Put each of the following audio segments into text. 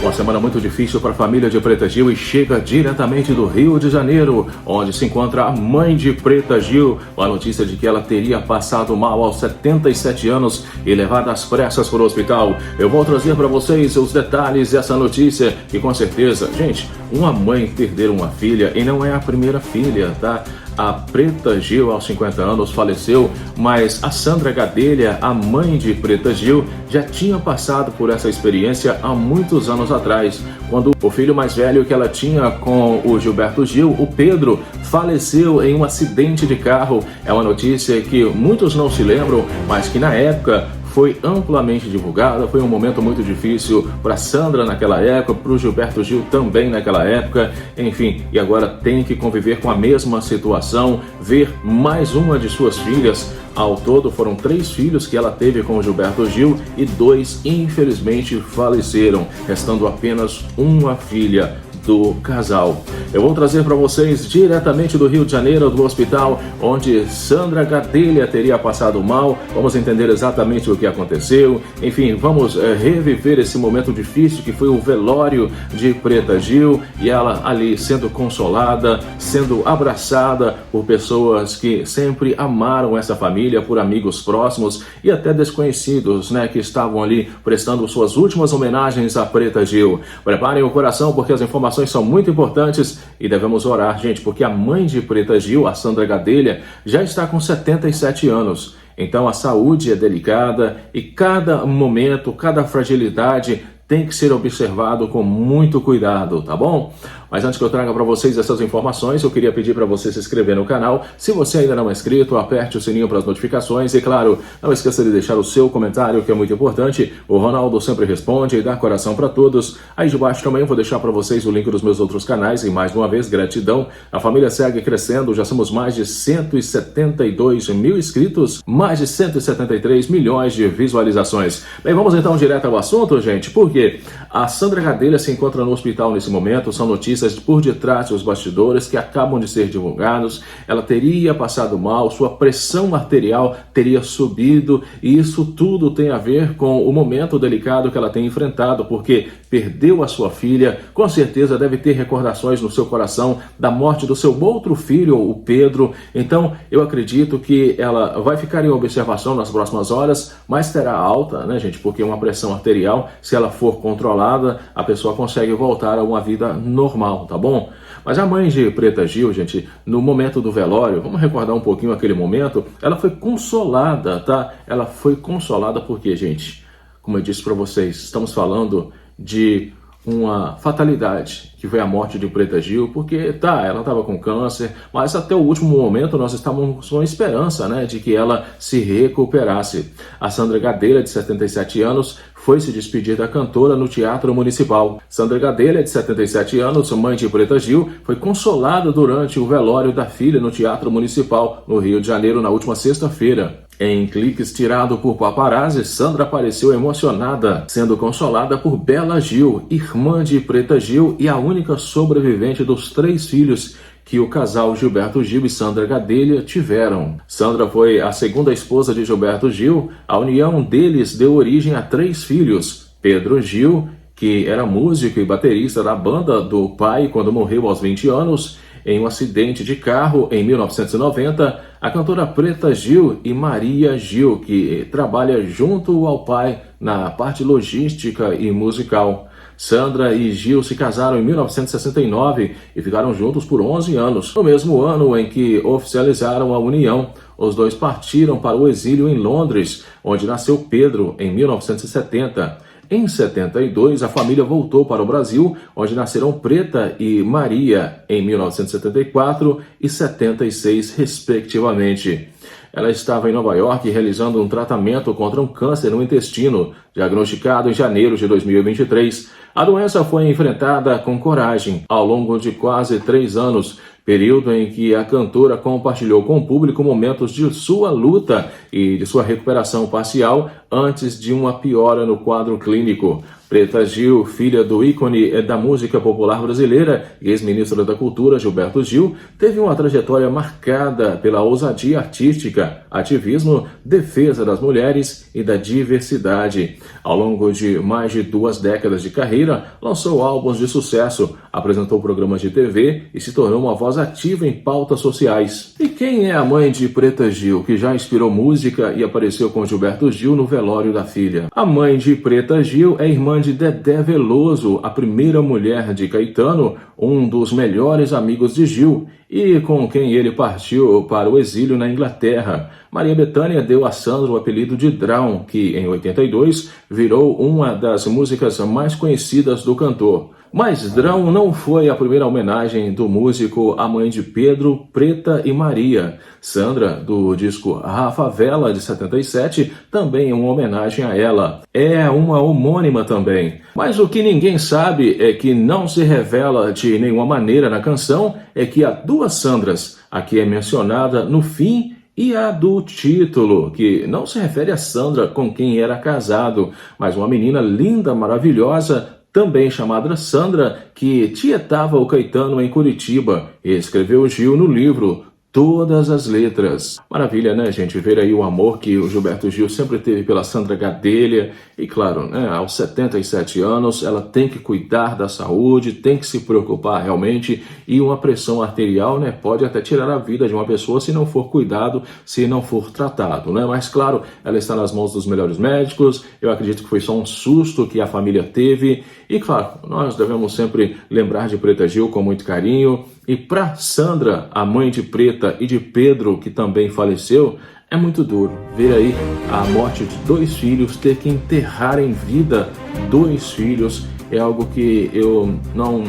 Uma semana muito difícil para a família de Preta Gil e chega diretamente do Rio de Janeiro, onde se encontra a mãe de Preta Gil, com a notícia de que ela teria passado mal aos 77 anos e levada às pressas para o hospital. Eu vou trazer para vocês os detalhes dessa notícia e com certeza, gente, uma mãe perder uma filha e não é a primeira filha, tá? A Preta Gil, aos 50 anos, faleceu, mas a Sandra Gadelha, a mãe de Preta Gil, já tinha passado por essa experiência há muitos anos atrás, quando o filho mais velho que ela tinha com o Gilberto Gil, o Pedro, faleceu em um acidente de carro. É uma notícia que muitos não se lembram, mas que na época foi amplamente divulgada. Foi um momento muito difícil para Sandra naquela época, para o Gilberto Gil também naquela época, enfim, e agora tem que conviver com a mesma situação, ver mais uma de suas filhas. Ao todo foram 3 filhos que ela teve com o Gilberto Gil e 2 infelizmente faleceram, restando apenas uma filha do casal. Eu vou trazer para vocês diretamente do Rio de Janeiro, do hospital onde Sandra Gadelha teria passado mal. Vamos entender exatamente o que aconteceu. Enfim, vamos reviver esse momento difícil que foi o velório de Preta Gil e ela ali sendo consolada, sendo abraçada por pessoas que sempre amaram essa família, por amigos próximos e até desconhecidos, né, que estavam ali prestando suas últimas homenagens a Preta Gil. Preparem o coração porque as informações são muito importantes e devemos orar, gente, porque a mãe de Preta Gil, a Sandra Gadelha, já está com 77 anos. Então a saúde é delicada e cada momento, cada fragilidade tem que ser observado com muito cuidado, tá bom? Mas antes que eu traga para vocês essas informações, eu queria pedir para você se inscrever no canal. Se você ainda não é inscrito, aperte o sininho para as notificações e, claro, não esqueça de deixar o seu comentário, que é muito importante. O Ronaldo sempre responde e dá coração para todos. Aí de baixo também eu vou deixar para vocês o link dos meus outros canais e, mais uma vez, gratidão. A família segue crescendo, já somos mais de 172 mil inscritos, mais de 173 milhões de visualizações. Bem, vamos então direto ao assunto, gente, porque a Sandra Gadelha se encontra no hospital nesse momento. São notícias por detrás dos bastidores que acabam de ser divulgados. Ela teria passado mal, sua pressão arterial teria subido e isso tudo tem a ver com o momento delicado que ela tem enfrentado, porque perdeu a sua filha, com certeza deve ter recordações no seu coração da morte do seu outro filho, o Pedro. Então eu acredito que ela vai ficar em observação nas próximas horas, mas terá alta, né, gente, porque uma pressão arterial, se ela for controlada, a pessoa consegue voltar a uma vida normal, tá bom? Mas a mãe de Preta Gil, gente, no momento do velório, vamos recordar um pouquinho aquele momento, ela foi consolada, tá? Ela foi consolada porque, gente, como eu disse para vocês, estamos falando de uma fatalidade, que foi a morte de Preta Gil, porque ela estava com câncer, mas até o último momento nós estávamos com esperança, né, de que ela se recuperasse. A Sandra Gadelha, de 77 anos, foi se despedir da cantora no Teatro Municipal. Sandra Gadelha, de 77 anos, mãe de Preta Gil, foi consolada durante o velório da filha no Teatro Municipal, no Rio de Janeiro, na última sexta-feira. Em cliques tirado por paparazzi, Sandra apareceu emocionada, sendo consolada por Bela Gil, irmã de Preta Gil e a única sobrevivente dos 3 filhos que o casal Gilberto Gil e Sandra Gadelha tiveram. Sandra foi a segunda esposa de Gilberto Gil. A união deles deu origem a 3 filhos. Pedro Gil, que era músico e baterista da banda do pai quando morreu aos 20 anos, em um acidente de carro em 1990, a cantora Preta Gil e Maria Gil, que trabalha junto ao pai na parte logística e musical. Sandra e Gil se casaram em 1969 e ficaram juntos por 11 anos. No mesmo ano em que oficializaram a união, os dois partiram para o exílio em Londres, onde nasceu Pedro em 1970. Em 72, a família voltou para o Brasil, onde nasceram Preta e Maria em 1974 e 76, respectivamente. Ela estava em Nova York realizando um tratamento contra um câncer no intestino, diagnosticado em janeiro de 2023. A doença foi enfrentada com coragem ao longo de quase 3 anos, período em que a cantora compartilhou com o público momentos de sua luta e de sua recuperação parcial antes de uma piora no quadro clínico. Preta Gil, filha do ícone da música popular brasileira e ex-ministra da Cultura, Gilberto Gil, teve uma trajetória marcada pela ousadia artística, ativismo, defesa das mulheres e da diversidade. Ao longo de mais de 2 décadas de carreira, carreira, lançou álbuns de sucesso, apresentou programas de TV e se tornou uma voz ativa em pautas sociais. E quem é a mãe de Preta Gil, que já inspirou música e apareceu com Gilberto Gil no velório da filha? A mãe de Preta Gil é irmã de Dedé Veloso, a primeira mulher de Caetano, um dos melhores amigos de Gil, e com quem ele partiu para o exílio na Inglaterra. Maria Bethânia deu a Sandra o apelido de Drawn, que em 82 virou uma das músicas mais conhecidas do cantor. Mas Drawn não foi a primeira homenagem do músico à mãe de Pedro, Preta e Maria. Sandra, do disco Rafa Vela, de 77, também é uma homenagem a ela. É uma homônima também. Mas o que ninguém sabe é que não se revela de nenhuma maneira na canção é que há duas Sandras, a que é mencionada no fim e a do título, que não se refere a Sandra com quem era casado, mas uma menina linda, maravilhosa, também chamada Sandra, que tietava o Caetano em Curitiba e escreveu Gil no livro Todas as Letras. Maravilha, né, gente? Ver aí o amor que o Gilberto Gil sempre teve pela Sandra Gadelha. E claro, né, aos 77 anos, ela tem que cuidar da saúde, tem que se preocupar realmente. E uma pressão arterial, né, pode até tirar a vida de uma pessoa se não for cuidado, se não for tratado, né? Mas claro, ela está nas mãos dos melhores médicos. Eu acredito que foi só um susto que a família teve. E claro, nós devemos sempre lembrar de Preta Gil com muito carinho. E para Sandra, a mãe de Preta e de Pedro, que também faleceu, é muito duro ver aí a morte de dois filhos, ter que enterrar em vida dois filhos. É algo que eu não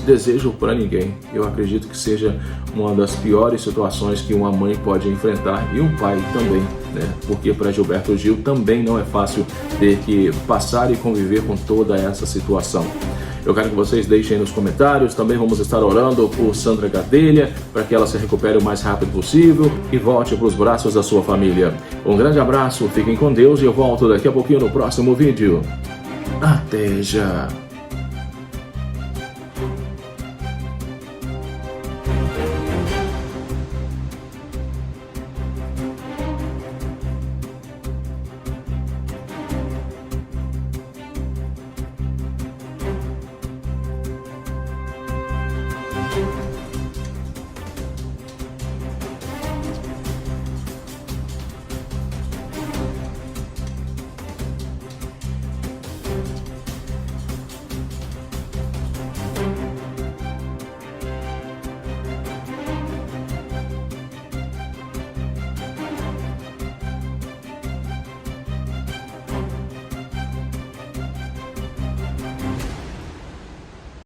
desejo para ninguém. Eu acredito que seja uma das piores situações que uma mãe pode enfrentar e um pai também, né? Porque para Gilberto Gil também não é fácil ter que passar e conviver com toda essa situação. Eu quero que vocês deixem nos comentários. Também vamos estar orando por Sandra Gadelha, para que ela se recupere o mais rápido possível e volte para os braços da sua família. Um grande abraço, fiquem com Deus e eu volto daqui a pouquinho no próximo vídeo. Até já!